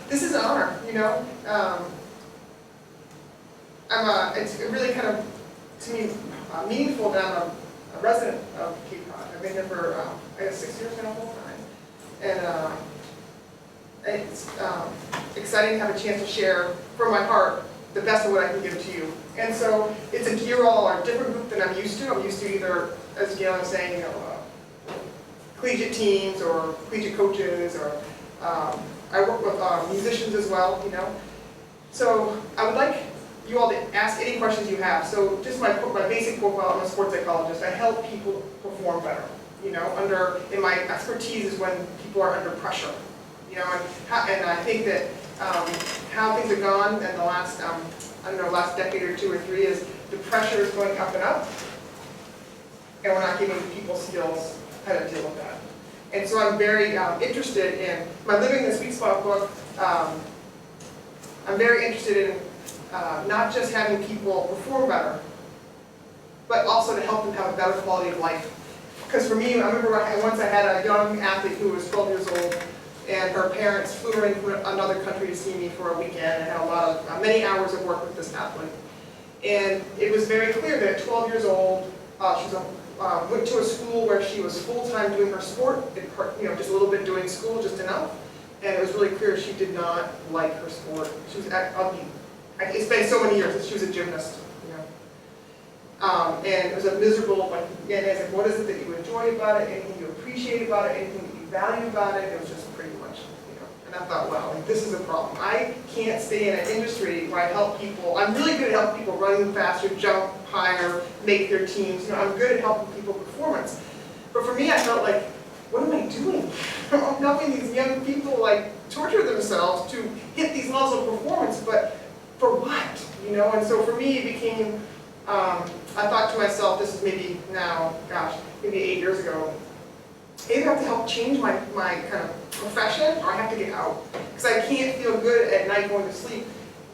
This is an honor, you know. It's really kind of, to me, meaningful that I'm a resident of Cape Cod. I've been here for, I guess, 6 years now, full time. And it's exciting to have a chance to share from my heart the best of what I can give to you. And so it's a gear all or a different group than I'm used to. I'm used to either, as Gail was saying, you know, collegiate teams or collegiate coaches, or I work with musicians as well, you know. So I would like you all to ask any questions you have. So just my basic profile, I'm a sports psychologist. I help people perform better, you know, and my expertise is when people are under pressure, you know, and I think that how things have gone in the last, I don't know, last decade or 2 or 3 is the pressure is going up and up, and we're not giving people skills how to deal with that. And so I'm very interested in my Living the Sweet Spot book. I'm very interested in not just having people perform better, but also to help them have a better quality of life. Because for me, I remember once I had a young athlete who was 12 years old, and her parents flew her in from another country to see me for a weekend, and had a lot of many hours of work with this athlete. And it was very clear that at 12 years old, she went to a school where she was full-time doing her sport, you know, just a little bit doing school, just enough. And it was really clear she did not like her sport. She was it's been so many years that she was a gymnast, you know. And it was a miserable, like, again, it's like, what is it that you enjoy about it? Anything you appreciate about it? Anything that you value about it? It was just pretty much, you know. And I thought, wow, like, this is a problem. I can't stay in an industry where I help people. I'm really good at helping people run faster, jump higher, make their teams. You know, I'm good at helping people performance. But for me, I felt like, what am I doing? I'm helping these young people like torture themselves to hit these levels of performance, but for what? You know, and so for me it became, I thought to myself, this is maybe now, gosh, maybe 8 years ago, I either have to help change my kind of profession, or I have to get out. Because I can't feel good at night going to sleep,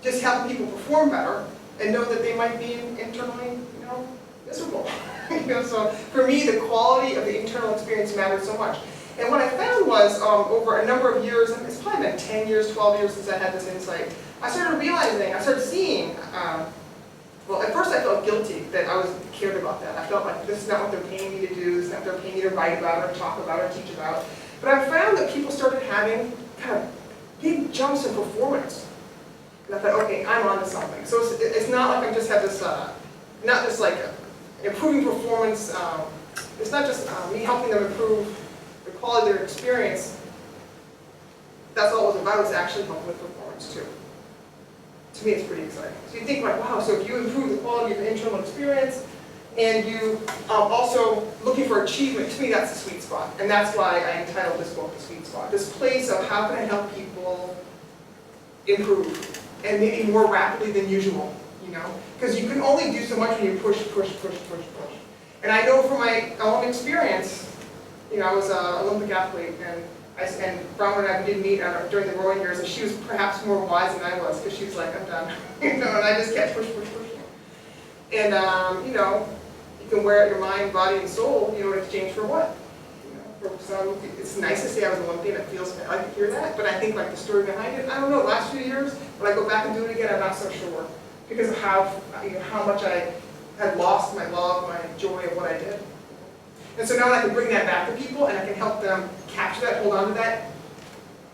just helping people perform better, and know that they might be internally, you know, miserable. You know, so for me, the quality of the internal experience mattered so much. And what I found was, over a number of years, and it's probably been 10 years, 12 years since I had this insight, I started realizing, I started seeing, well, at first I felt guilty that I was cared about that. I felt like this is not what they're paying me to do, this is not what they're paying me to write about, or talk about, or teach about. But I found that people started having kind of big jumps in performance. And I thought, okay, I'm onto something. So it's not like I just have this, not just like improving performance, it's not just me helping them improve the quality of their experience. That's all it was about, was actually helping with performance too. To me, it's pretty exciting. So you think like, wow, so if you improve the quality of the internal experience, and you also looking for achievement, to me that's the sweet spot. And that's why I entitled this book The Sweet Spot. This place of how can I help people improve, and maybe more rapidly than usual, you know? Because you can only do so much when you push. And I know from my own experience, you know, I was an Olympic athlete, and Brown and I did meet during the rowing years, and she was perhaps more wise than I was, because she was like, I'm done. You know, and I just kept pushing. And, you know, you can wear out your mind, body, and soul, you know, in exchange for what? You know, for some, it's nice to say I was an Olympian, it feels, I like to hear that, but I think like the story behind it, I don't know, last few years, when I go back and do it again, I'm not so sure. Because of how, you know, how much I had lost my love, my joy of what I did. And so now I can bring that back to people, and I can help them capture that, hold on to that.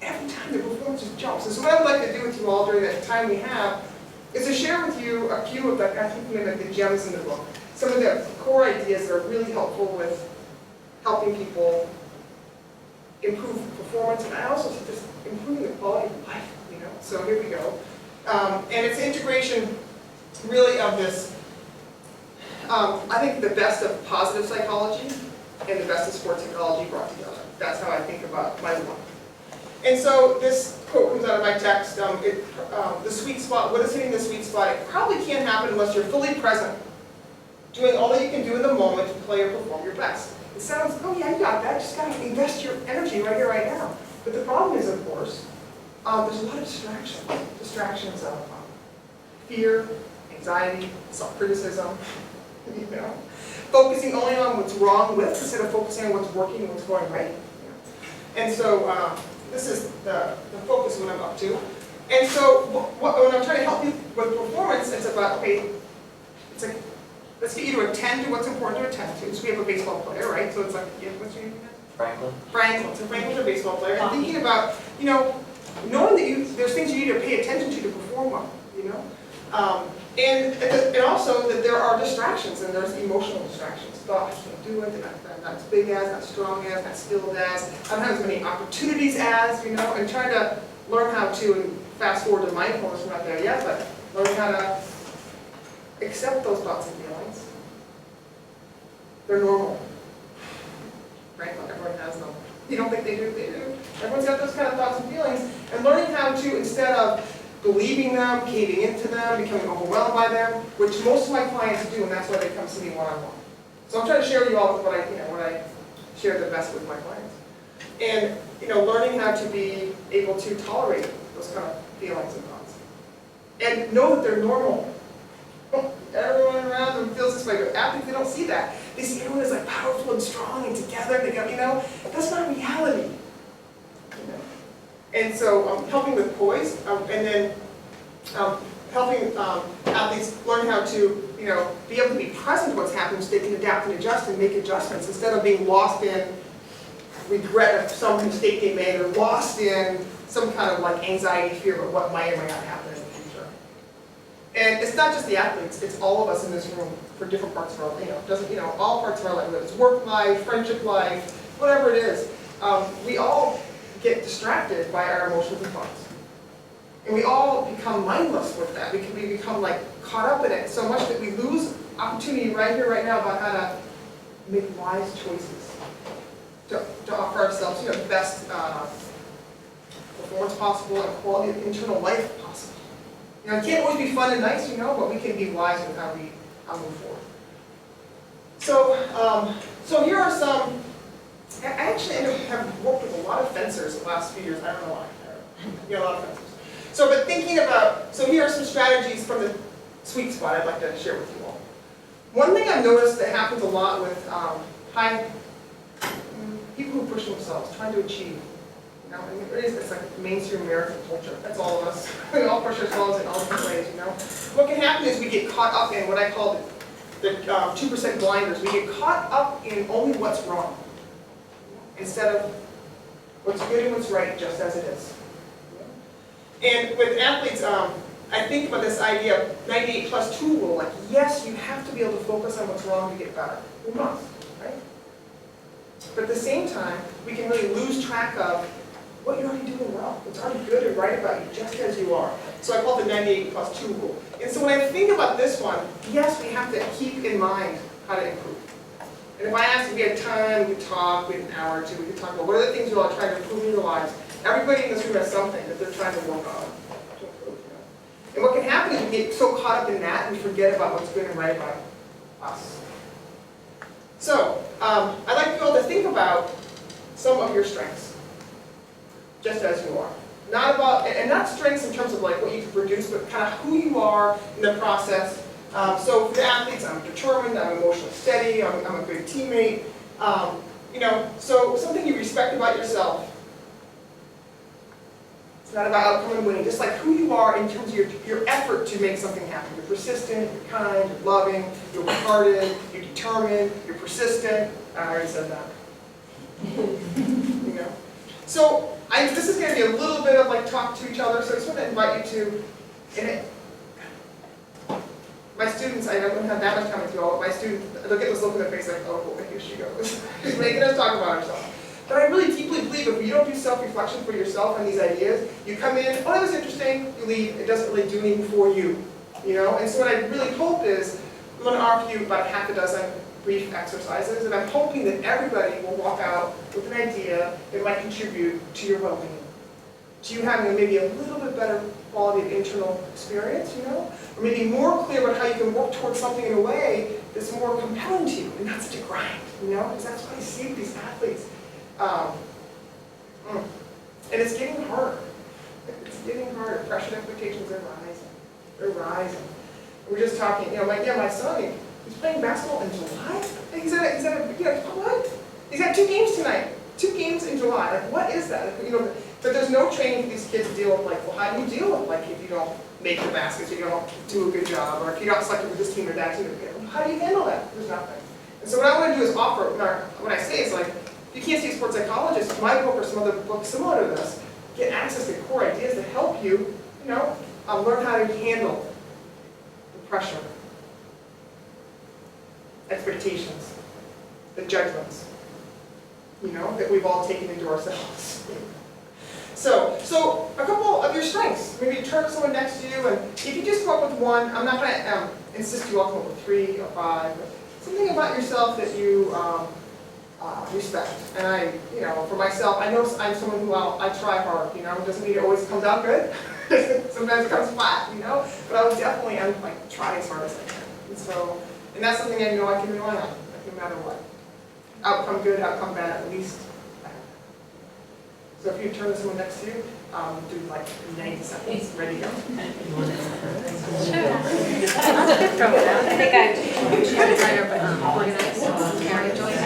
Every time their performance just jumps. And so what I would like to do with you all during that time we have is to share with you a few of the, I think, you know, like the gems in the book. Some of the core ideas that are really helpful with helping people improve performance, and I also just improving the quality of life, you know. So here we go. And it's integration, really, of this, I think the best of positive psychology and the best of sports psychology brought together. That's how I think about my work. And so this quote comes out of my text, the sweet spot, what is hitting the sweet spot? It probably can't happen unless you're fully present, doing all that you can do in the moment to play or perform your best. It sounds, oh yeah, you got that, just gotta invest your energy right here, right now. But the problem is, of course, there's a lot of distractions. Distractions of fear, anxiety, self-criticism, you know, focusing only on what's wrong with, instead of focusing on what's working and what's going right. You know. And so this is the focus of what I'm up to. And so when I'm trying to help you with performance, it's about, okay, it's like, let's get you to attend to what's important to attend to. So we have a baseball player, right? So it's like, yeah, what's your name again? Franklin. Franklin. So Franklin's a baseball player. And thinking about, you know, knowing that there's things you need to pay attention to perform well, you know? And also that there are distractions, and there's emotional distractions. Oh, I can't do it, I'm not as big as, not strong as, not skilled as, I don't have as many opportunities as, you know, and trying to learn how to, and fast forward to mindfulness, we're not there yet, but learn how to accept those thoughts and feelings. They're normal. Right? Not everyone has them. You don't think they do? They do. Everyone's got those kind of thoughts and feelings, and learning how to, instead of believing them, caving into them, becoming overwhelmed by them, which most of my clients do, and that's why they come see me one-on-one. So I'm trying to share with you all what I share the best with my clients. And, you know, learning how to be able to tolerate those kind of feelings and thoughts. And know that they're normal. Everyone around them feels this way, but athletes, they don't see that. They see everyone as like powerful and strong and together, they go, you know, that's not reality. You know? And so helping with poise, and then helping athletes learn how to, you know, be able to be present to what's happening so they can adapt and adjust and make adjustments instead of being lost in regret of some mistake they made or lost in some kind of like anxiety, fear of what might or might not happen in the future. And it's not just the athletes, it's all of us in this room for different parts of our life, all parts of our life, whether it's work life, friendship life, whatever it is. We all get distracted by our emotions and thoughts. And we all become mindless with that. We become like caught up in it so much that we lose opportunity right here, right now about how to make wise choices. To offer ourselves, you know, the best performance possible and quality of internal life possible. You know, it can't always be fun and nice, you know, but we can be wise with how we move forward. So, so here are some. I actually have worked with a lot of fencers the last few years. I don't know why. You know, a lot of fencers. So, but thinking about, so here are some strategies from the sweet spot I'd like to share with you all. One thing I've noticed that happens a lot with people who push themselves, trying to achieve. You know, and it's like mainstream American culture. That's all of us. We all push ourselves in all different ways, you know. What can happen is we get caught up in what I call the 2% blinders. We get caught up in only what's wrong instead of what's good and what's right, just as it is. And with athletes, I think about this idea of 98+2 rule. Like, yes, you have to be able to focus on what's wrong to get better. We must, right? But at the same time, we can really lose track of what you're already doing well. What's already good and right about you, just as you are. So I call it the 98+2 rule. And so when I think about this one, yes, we have to keep in mind how to improve. And if I asked if we had time, we could talk, we had an hour or two, we could talk about what are the things you all are trying to improve in your lives. Everybody in this room has something that they're trying to work on to improve. You know? And what can happen is we get so caught up in that, we forget about what's good and right about us. So, I'd like you all to think about some of your strengths, just as you are. Not about, and not strengths in terms of like what you can produce, but kind of who you are in the process. So for the athletes, I'm determined, I'm emotionally steady, I'm a good teammate. You know, so something you respect about yourself. It's not about outcome and winning, just like who you are in terms of your effort to make something happen. You're persistent, you're kind, you're loving, you're hearted, you're determined, you're persistent. I already said that. You know? So this is going to be a little bit of like talk to each other, so I just want to invite you to, my students, I don't have that much coming through all, but my students, they'll get this look in their face like, oh boy, here she goes. She's making us talk about herself. But I really deeply believe if you don't do self-reflection for yourself on these ideas, you come in, oh, that was interesting, you leave, it doesn't really do anything for you. You know? And so what I really hope is, I'm going to offer you about half a dozen brief exercises, and I'm hoping that everybody will walk out with an idea that might contribute to your well-being. To you having maybe a little bit better quality of internal experience, you know? Or maybe more clear about how you can work towards something in a way that's more compelling to you, and not such a grind, you know? Because that's what I see with these athletes. And it's getting harder. It's getting harder. Pressure expectations are rising. They're rising. We're just talking, you know, my son, he's playing basketball in July. He's at what? He's got 2 games tonight. 2 games in July, like what is that? Like, you know, but there's no training for these kids to deal with, like, well, how do you deal with, like, if you don't make the baskets, if you don't do a good job, or if you're not selected with this team or that team, how do you handle that? There's nothing. And so what I want to do is offer, what I say is like, if you can't see a sports psychologist, my book or some other book similar to this, get access to core ideas that help you, you know, learn how to handle the pressure, expectations, the judgments, you know, that we've all taken into ourselves. So a couple of your strengths. Maybe turn to someone next to you, and if you just come up with one, I'm not going to insist you all come up with 3 or 5, but something about yourself that you respect. And I, you know, for myself, I know I'm someone who I try hard, you know, it doesn't mean it always comes out good. Sometimes it comes flat, you know, but I would definitely, like, try as hard as I can. And that's something I know I can rely on, like, no matter what. Outcome good, outcome bad, at least. So if you turn to someone next to you, do like 90 seconds. Ready to go? Sure. I think I tried to write up organized carry joint.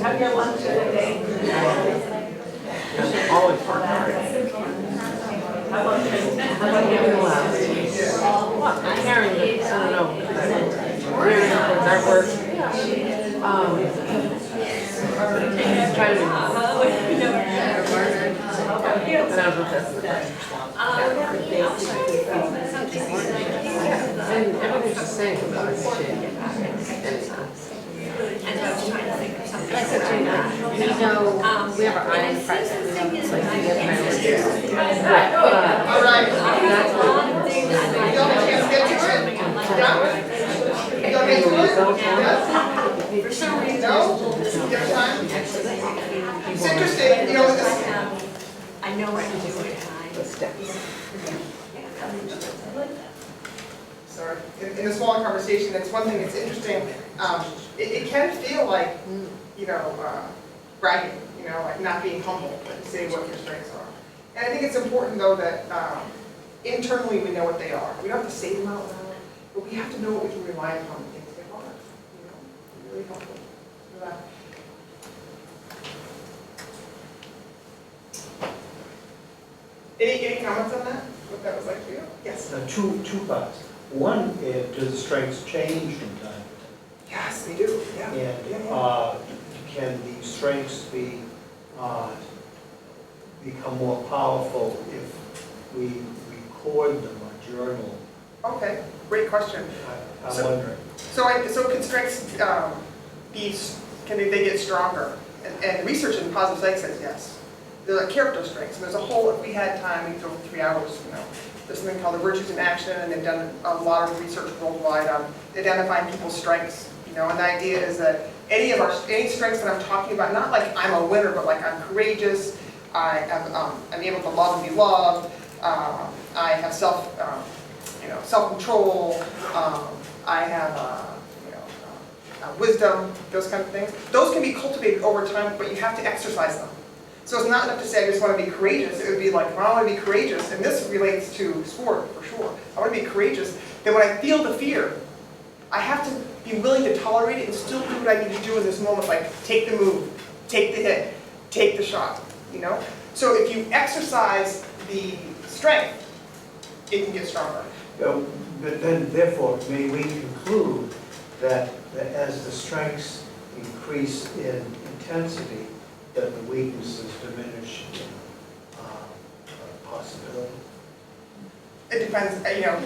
Have your lunch of the day. Always work hard. How about Everyone else. What? Carrying it, I don't know. Wearing that work. Trying to and I was with this. And everything's the same about this shit. I said to you, we know, we have our eye on the prize, we know it's like, we have priorities. All right. You don't have a chance to get to it? You don't get to it? Yes? For some reason. No? You have time? It's interesting, you know, this. I know what to do with time. The steps. Sorry. In a smaller conversation, that's one thing that's interesting. It can feel like, you know, bragging, you know, like not being humble, like say what your strengths are. And I think it's important, though, that internally we know what they are. We don't have to say them out loud, but we have to know what we can rely upon when things get hard. You know, really helpful for that. Any comments on that? What that was like for you? Yes. Two parts. One, do the strengths change from time to time? Yes, they do. Yeah. And can these strengths become more powerful if we record them or journal? Okay, great question. I'm wondering. So can strengths can they get stronger? And research in positive psych says yes. They're like character strengths. And there's a whole, if we had time, we'd go for 3 hours, you know. There's something called the Virtues in Action, and they've done a lot of research worldwide on identifying people's strengths. You know, and the idea is that any strengths that I'm talking about, not like I'm a winner, but like I'm courageous, I'm able to love and be loved, I have self-control, I have wisdom, those kind of things. Those can be cultivated over time, but you have to exercise them. So it's not enough to say I just want to be courageous. It would be like, well, I want to be courageous, and this relates to sport for sure. I want to be courageous. Then when I feel the fear, I have to be willing to tolerate it and still do what I need to do in this moment, like take the move, take the hit, take the shot, you know? So if you exercise the strength, it can get stronger. But then, therefore, may we conclude that as the strengths increase in intensity, that the weaknesses diminish in possibility? It depends, you know,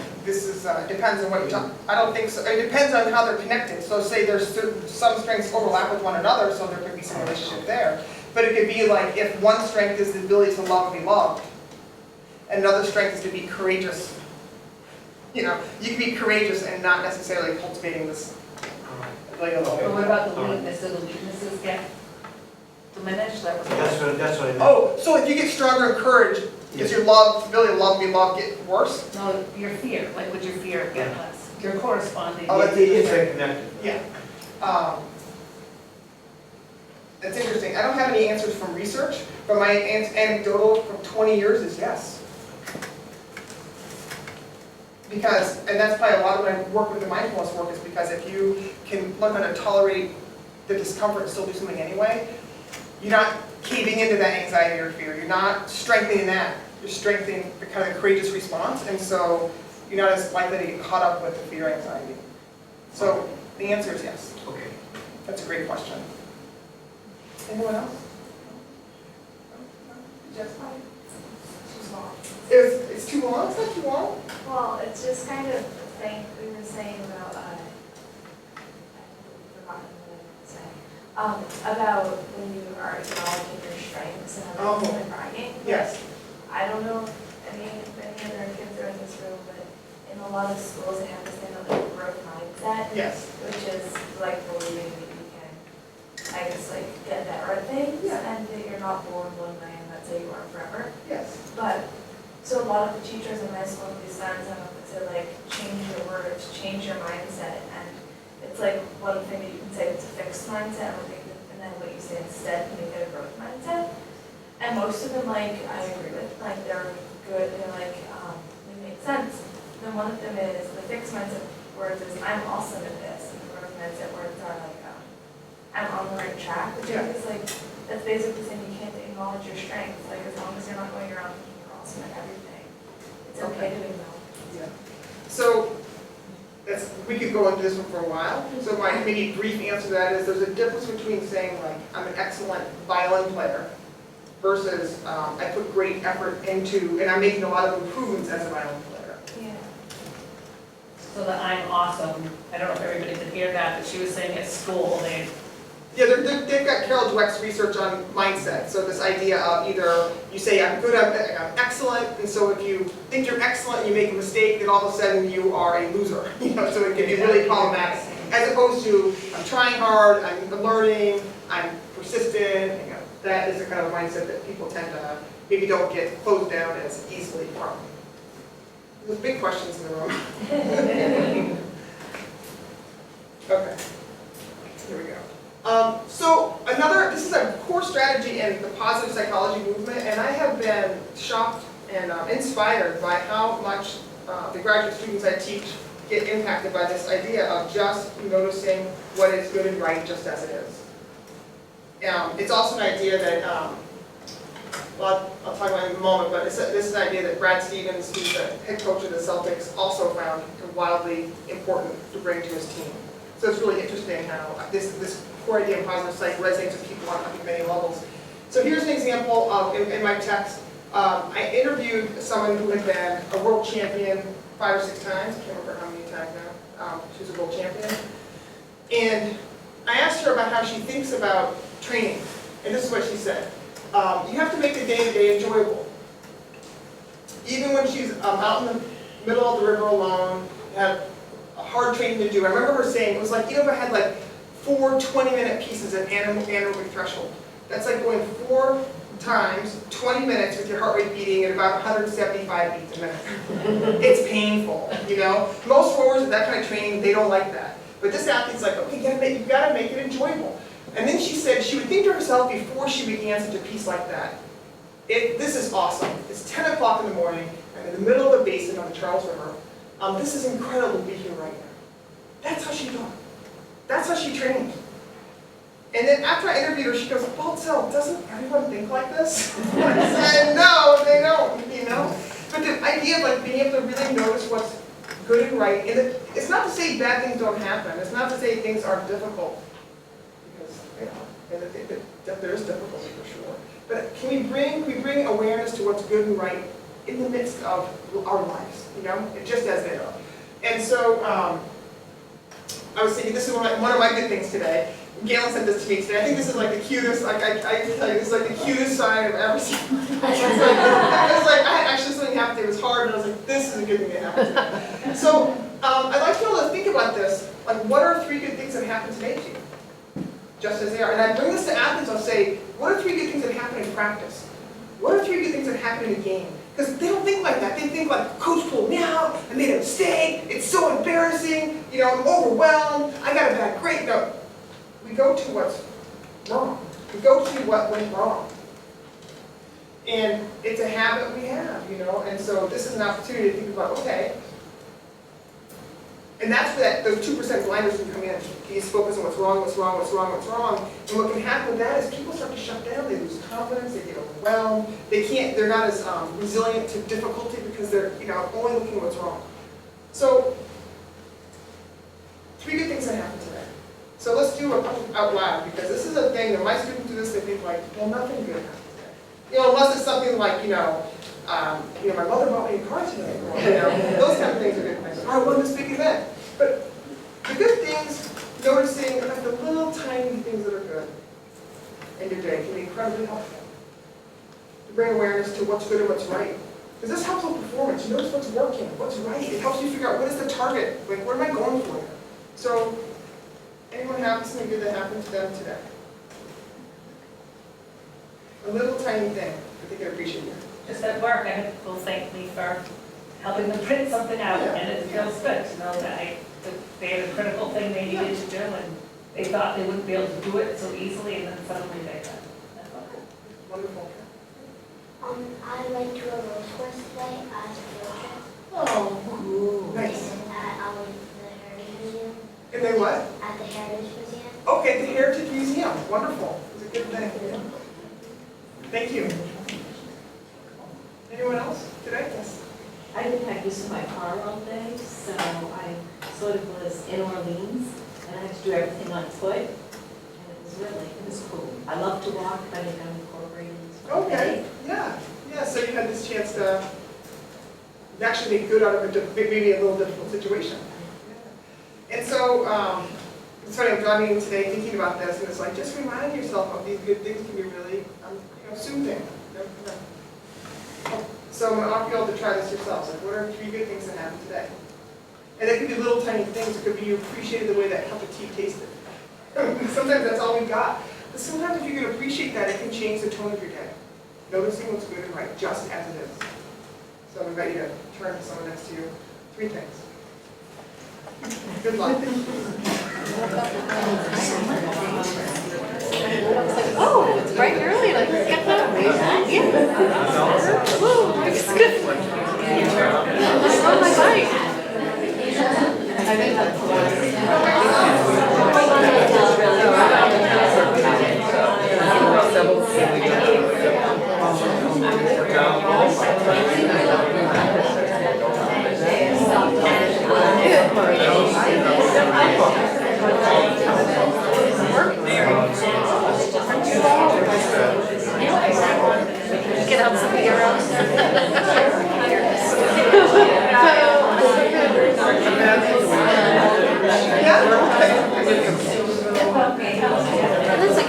depends on what you're talking. I don't think so. It depends on how they're connected. So say there's some strengths overlap with one another, so there could be some relationship there. But it could be like if one strength is the ability to love and be loved, and another strength is to be courageous. You know, you can be courageous and not necessarily cultivating this, like, But what about the weakness? Do the weaknesses get diminished? That was. That's what I meant. oh, so if you get stronger in courage, does your love, ability to love, be loved get worse? No, your fear, like would your fear get less? Your corresponding. Oh, that's It's interconnected. Yeah. That's interesting. I don't have any answers from research, but my anecdotal from 20 years is yes. Because, and that's probably a lot of my work with the mindfulness work, is because if you can learn how to tolerate the discomfort and still do something anyway, you're not caving into that anxiety or fear. You're not strengthening that. You're strengthening the kind of courageous response, and so you're not as likely to get caught up with the fear anxiety. So the answer is yes. Okay. That's a great question. Anyone else? Jessica? Too small. It's too long? It's not too long? Well, it's just kind of the thing we were saying about, I've forgotten what I was going to say, about when you are acknowledging your strengths and everything and bragging. Yes. I don't know if many other kids are in this room, but in a lot of schools they have this thing of like growth mindset, Yes. which is like believing that you can, I guess, like get better at things and that you're not born one way and that's how you are forever. Yes. But, so a lot of the teachers in my school, these times have to like change your words, change your mindset, and it's like one thing that you can say it's a fixed mindset, and then what you say instead can make it a growth mindset. And most of them, like, I agree with, like, they're good, they're like, they make sense. Then one of them is, the fixed mindset words is, I'm awesome at this, and the growth mindset words are like, I'm on the right track, which is like, that's basically saying you can't acknowledge your strengths, like, as long as you're not going around thinking you're awesome at everything, it's okay to acknowledge. Yeah. So we could go into this one for a while. So my maybe brief answer to that is there's a difference between saying like I'm an excellent violin player versus I put great effort into and I'm making a lot of improvements as a violin player. Yeah. So that I'm awesome, I don't know if everybody could hear that, but she was saying at school, They've got Carol Dweck's research on mindset. So this idea of either you say I'm good, I'm excellent, and so if you think you're excellent and you make a mistake, then all of a sudden you are a loser. You know, so it can be really problematic. As opposed to I'm trying hard, I'm learning, I'm persistent. You know, that is the kind of mindset that people tend to maybe don't get closed down as easily from. There's big questions in the room. Okay, here we go. So this is a core strategy in the positive psychology movement, and I have been shocked and inspired by how much the graduate students I teach get impacted by this idea of just noticing what is good and right just as it is. It's also an idea that, well, I'll talk about it in a moment, but this is an idea that Brad Stevens, who's the head coach of the Celtics, also found wildly important to bring to his team. So it's really interesting how this core idea of positive psych resonates with people on many levels. So here's an example of, in my text, I interviewed someone who had been a world champion 5 or 6 times, I can't remember how many times now, she was a world champion. And I asked her about how she thinks about training, and this is what she said. You have to make the day-to-day enjoyable. Even when she's out in the middle of the river alone, have a hard training to do. I remember her saying, it was like, you know, if I had like 4 20-minute pieces of anaerobic threshold. That's like going 4 times 20 minutes with your heart rate beating at about 175 beats a minute. It's painful, you know? Most rowers with that kind of training, they don't like that. But this athlete's like, okay, you've got to make it enjoyable. And then she said she would think to herself before she began such a piece like that, this is awesome. It's 10 o'clock in the morning, I'm in the middle of the basin on the Charles River. This is incredible to be here right now. That's how she thought. That's how she trained. And then after I interviewed her, she goes, Baltzell, doesn't everyone think like this? I said, no, they don't, you know? But the idea of like being able to really notice what's good and right, and it's not to say bad things don't happen. It's not to say things aren't difficult. Because, you know, there is difficulty for sure. But can we bring awareness to what's good and right in the midst of our lives, you know, just as they are. And so I was thinking, this is one of my good things today. Galen sent this to me today. I think this is like the cutest, like I can tell you, this is like the cutest sign I've ever seen. I actually something happened, it was hard, and I was like, this is a good thing that happened to me. So, I'd like you all to think about this, like what are 3 good things that happened today to you? Just as they are. And I bring this to athletes, I'll say, what are 3 good things that happen in practice? What are 3 good things that happen in a game? Because they don't think like that. They think like, coach pulled me out, I made a mistake, it's so embarrassing, you know, I'm overwhelmed, I got a bad grade. No, we go to what's wrong. We go to what went wrong. And it's a habit we have, you know, and so this is an opportunity to think about, okay, and that's where those 2% blinders can come in. He's focused on what's wrong, what's wrong, what's wrong, what's wrong. And what can happen with that is people start to shut down, they lose confidence, they get overwhelmed, they're not as resilient to difficulty because they're, you know, only looking at what's wrong. So, 3 good things that happened today. So let's do a couple out loud, because this is a thing that my students do this, they think like, well, nothing good happened today. You know, unless it's something like, you know, my mother bought me a car today, or, you know, those kind of things are good things. I won this big event. But the good things, noticing like the little tiny things that are good in your day can be incredibly helpful. To bring awareness to what's good and what's right. Because this helps with performance. You notice what's working, what's right. It helps you figure out what is the target, like what am I going for here? So, anyone have something good that happened to them today? A little tiny thing that they can appreciate you. Just at work, I had people thank me for helping them print something out, and it feels good to know that they had a critical thing they needed to do, and they thought they wouldn't be able to do it so easily, and then suddenly they could. Wonderful. I went to a rose course today as a field trip. Oh, nice. And the Heritage Museum. And then what? At the Heritage Museum. Okay, the Heritage Museum. Wonderful. It's a good thing. Thank you. Anyone else today? Yes. I didn't have use of my car all day, so I sort of was in Orleans, and I had to do everything on foot, and it was cool. I love to walk, but I think I'm incorporating this one Okay, yeah. Yeah, so you had this chance to actually make good out of maybe a little difficult situation. Yeah. And so, it's funny, I'm driving today thinking about this, and it's like, just remind yourself of these good things can be really soothing. So I'm going to offer you all to try this yourselves. Like, what are 3 good things that happened today? And it could be little tiny things. It could be you appreciated the way that cup of tea tasted. Sometimes that's all we got. But sometimes if you can appreciate that, it can change the tone of your day. Noticing what's good and right, just as it is. So I invite you to turn to someone next to you. 3 things. Good luck. Oh, it's bright and early, like, let's get that. Yeah. Woo, it's good. It's on my bike. I think that's the Get up some heroes. And that's like,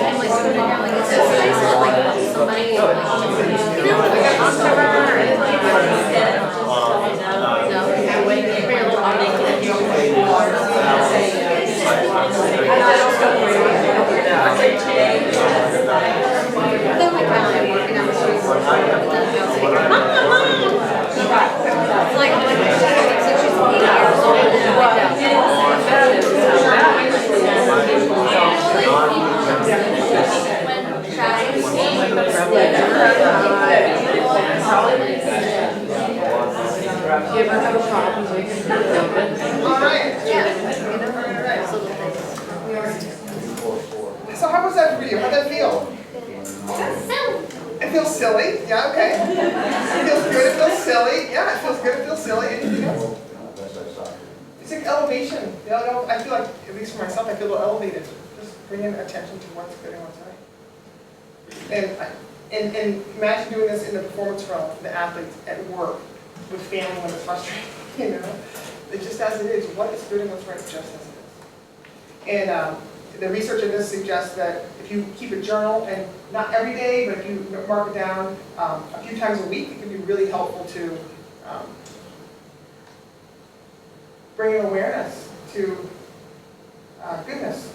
I'm like sitting there, like, it's so nice to like help somebody, you know, like an entrepreneur or anything like that. No, bring a little then we kind of working on the streets. It's like, since she's 8 years old, and like that. If you ever have a problem, we can help it. All right. Yeah. So how was that for you? How'd that feel? It feels silly. Yeah, okay. It feels good, it feels silly. Yeah, it feels good, it feels silly. Anything else? It's like elevation. You know, I feel like, at least for myself, I feel a little elevated. Just bringing attention to what's good and what's right. And imagine doing this in the performance realm for the athletes at work, with family when it's frustrating, you know? It's just as it is. What is good and what's right, just as it is. And the research in this suggests that if you keep a journal, and not every day, but if you mark it down a few times a week, it can be really helpful to bring an awareness to goodness.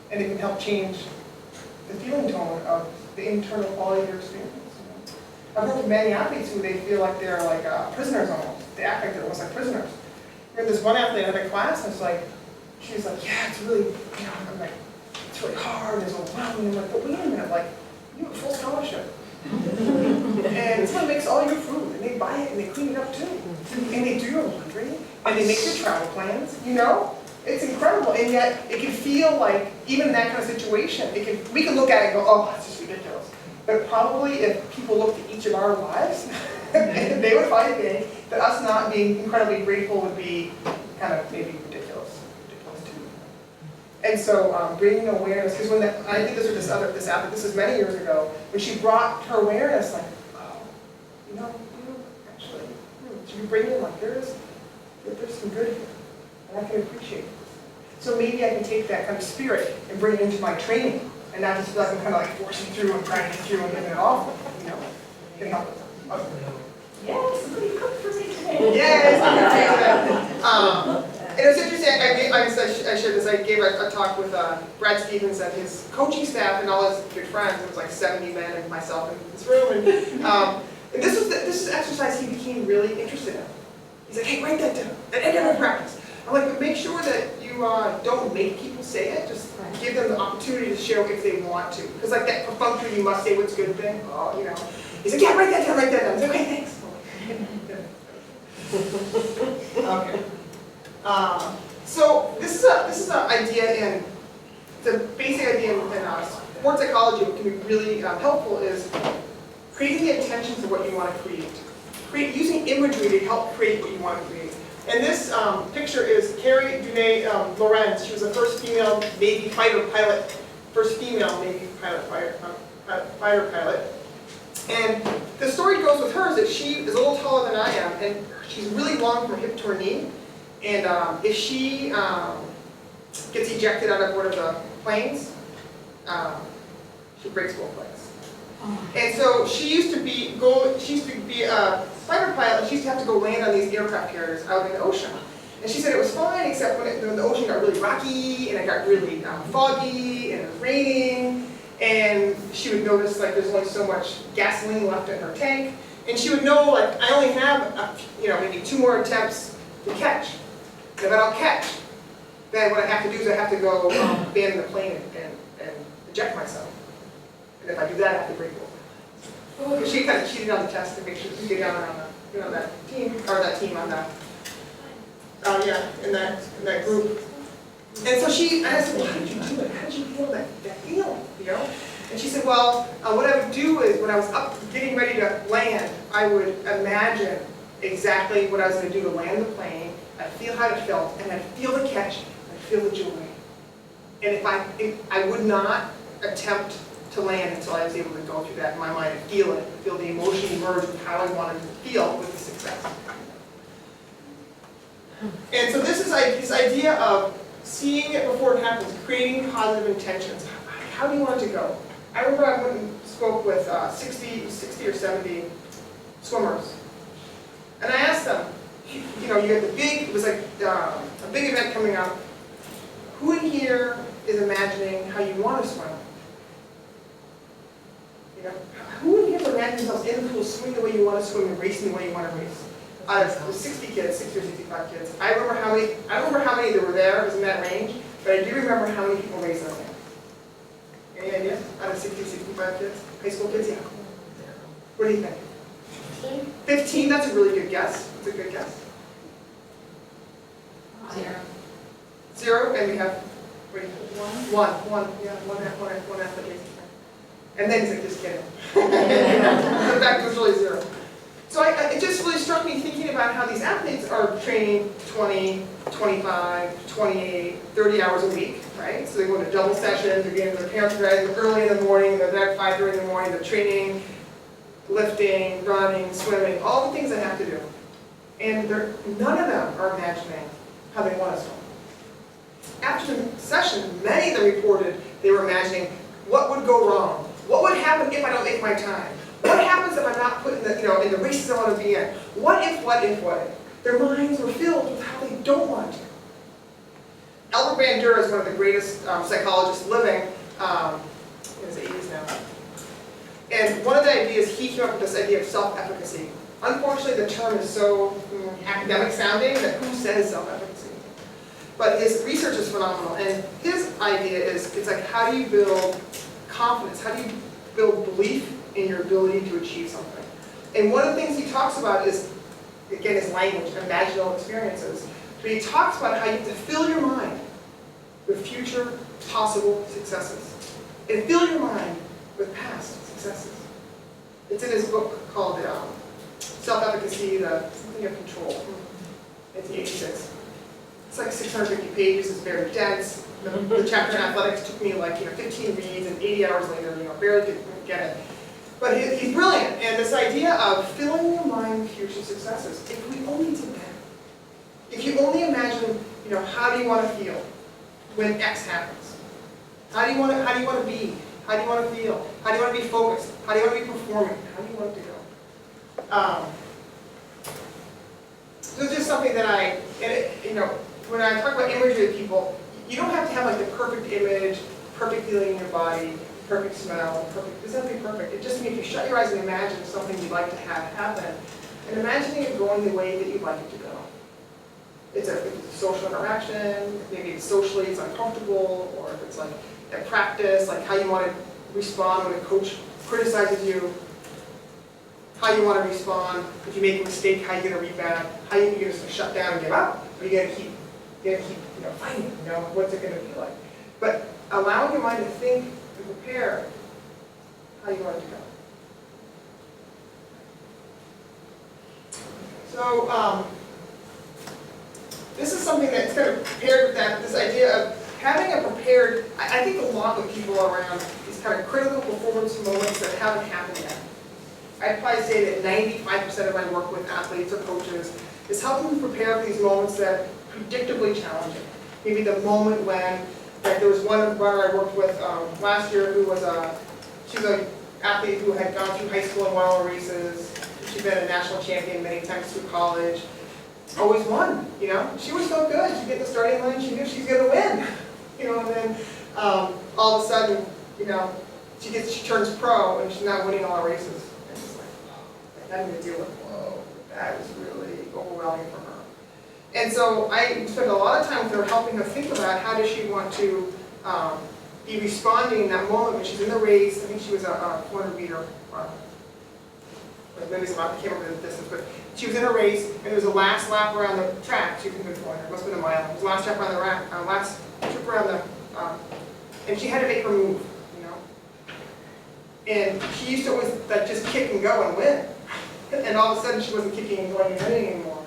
And it can help change the feeling tone of the internal quality of your experience. I've worked with many athletes who they feel like they're like prisoners almost. They act like they're almost like prisoners. And this one athlete I had in class, and it's like, she was like, yeah, it's really, I'm like, it's really hard, it's overwhelming. I'm like, but wait a minute, like, you have a full scholarship. And someone makes all your food, and they buy it, and they clean it up too. And they do your laundry, and they make your travel plans, It's incredible, and yet it can feel like, even in that kind of situation, we can look at it and go, oh, that's just ridiculous. But probably if people looked at each of our lives, they would think that us not being incredibly grateful would be kind of maybe ridiculous too. And so bringing awareness, because when I did this with this athlete, this was many years ago, when she brought her awareness, like, oh, actually, should we bring in like there's some good here, and I can appreciate it. So maybe I can take that kind of spirit and bring it into my training, and not just feel like I'm kind of like forcing through and trying to get through and getting it off, can help us. Yes, somebody cooked for me today. Yes, and it was interesting, I shared this, I gave a talk with Brad Stevens and his coaching staff and all his good friends. It was like 70 men and myself in this room, and this is exercise he became really interested in. He's like, hey, write that down, and everyone practice. I'm like, but make sure that you don't make people say it, just give them the opportunity to share if they want to. Because like that perfunctory, you must say what's good thing, He's like, yeah, write that down. I was like, okay, thanks. Okay. So this is an idea the basic idea in sports psychology, what can be really helpful is creating the intentions of what you want to create. Using imagery to help create what you want to create. And this picture is Carrie Dunay Lorenz. She was the first female Navy fighter pilot, fighter pilot. And the story goes with her is that she is a little taller than I am, and she's really long from her hip to her knee. And if she gets ejected out of one of the planes, she breaks both legs. And so she used to be a fighter pilot, and she used to have to go land on these aircraft carriers out in the ocean. And she said it was fine, except when the ocean got really rocky, and it got really foggy, and it was raining, and she would notice like there's only so much gasoline left in her tank, and she would know like I only have maybe 2 more attempts to catch. And if I don't catch, then what I have to do is I have to go abandon the plane and eject myself. And if I do that, I have to break over. She kind of cheated on the test to make sure she get on that team on that. In that group. And so I said, well, how did you do it? How did you feel that feeling? And she said, well, what I would do is when I was up getting ready to land, I would imagine exactly what I was going to do to land the plane. I'd feel how it felt, and I'd feel the catch, I'd feel the joy. And if I would not attempt to land until I was able to go through that in my mind and feel it, feel the emotion emerge with how I wanted to feel with the success. And so this is this idea of seeing it before it happens, creating positive intentions. How do you want it to go? I remember I went and spoke with 60 or 70 swimmers. And I asked them, you had it was like a big event coming up. Who in here is imagining how you want to swim? Who in here is imagining themselves in the pool, swimming the way you want to swim and racing the way you want to race? Out of 60 kids, 60 or 65 kids. I don't remember how many there were there, it was in that range, but I do remember how many people raised their hand. Any idea? Out of 60, 65 kids? High school kids? Yeah. What do you think? 15. 15, that's a really good guess. That's a good guess. 0. 0, and we have, what do you think? 1 application. And then he's like, just kidding. The fact was really 0. So it just really struck me thinking about how these athletes are training 20, 25, 28, 30 hours a week, right? So they go to double sessions, they're getting their parents ready early in the morning, they're there at 5:30 in the morning, they're training, lifting, running, swimming, all the things they have to do. And none of them are imagining how they want to swim. after the session, many of them reported they were imagining what would go wrong, what would happen if I don't make my time, what happens if I'm not put in the, in the races I want to be in, what if, what if, what if. Their minds were filled with how they don't want to. Albert Bandura is one of the greatest psychologists living, in his 80s now. And one of the ideas, he came up with this idea of self-efficacy. Unfortunately, the term is so academic sounding that who says self-efficacy? But his research is phenomenal. And his idea is, it's like, how do you build confidence? How do you build belief in your ability to achieve something? And one of the things he talks about is, again, his language, imaginal experiences. But he talks about how you have to fill your mind with future possible successes. And fill your mind with past successes. It's in his book called Self-Efficacy, Something of Control, 1986. It's like 650 pages, it's very dense. The chapter in athletics took me like 15 reads, and 80 hours later, barely could get it. But he's brilliant, and this idea of filling your mind with future successes, if we only did that. If you only imagine, how do you want to feel when X happens? How do you want to be? How do you want to feel? How do you want to be focused? How do you want to be performing? How do you want it to go? So it's just something that when I talk about imagery with people, you don't have to have like the perfect image, perfect feeling in your body, perfect smell, it doesn't have to be perfect. It just means if you shut your eyes and imagine something you'd like to have happen, and imagining it going the way that you'd like it to go. It's a social interaction, maybe it's socially it's uncomfortable, or if it's like at practice, like how you want to respond when a coach criticizes you, how you want to respond if you make a mistake, how you're going to rebound, how you're going to shut down and give up, or you're going to keep fighting, what's it going to be like. But allowing your mind to think and prepare how you want it to go. So this is something that's kind of paired with that, this idea of having a prepared, I think a lot of people around these kind of critical performance moments that haven't happened yet. I'd probably say that 95% of my work with athletes or coaches is helping them prepare for these moments that are predictably challenging. Maybe the moment when, like there was one runner I worked with last year who was she was an athlete who had gone through high school and won all the races. She'd been a national champion many times through college. Always won, She was so good. She'd get the starting line, she knew she's going to win. And then all of a sudden, she turns pro and she's not winning all the races. And it's like, having to deal with, whoa, that was really overwhelming for her. And so I spent a lot of time with her helping her think about how does she want to be responding in that moment when she's in the race. I think she was a 400 meter runner. Maybe it's not, I can't remember the distance, but she was in a race, and it was the last lap around the track. She was in 400, it must have been a mile. It was the last lap around the rack, last trip around the, and she had to make her move, And she used to always just kick and go and win. And all of a sudden she wasn't kicking and going and winning anymore.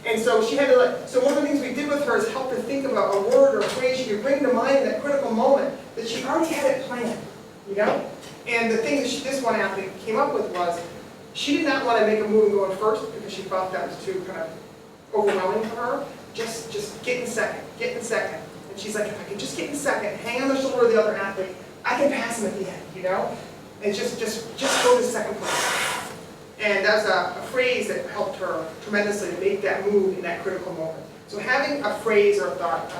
And so she had to so one of the things we did with her is help her think about a word or a phrase she could bring to mind in that critical moment that she already had it planned, And the thing that this one athlete came up with was, she did not want to make a move and go in first because she felt that was too kind of overwhelming for her. Just get in second, get in second. And she's like, if I can just get in second, hang on the shoulder of the other athlete, I can pass him at the end, And just go to second place. And that was a phrase that helped her tremendously to make that move in that critical moment. So having a phrase or a thought,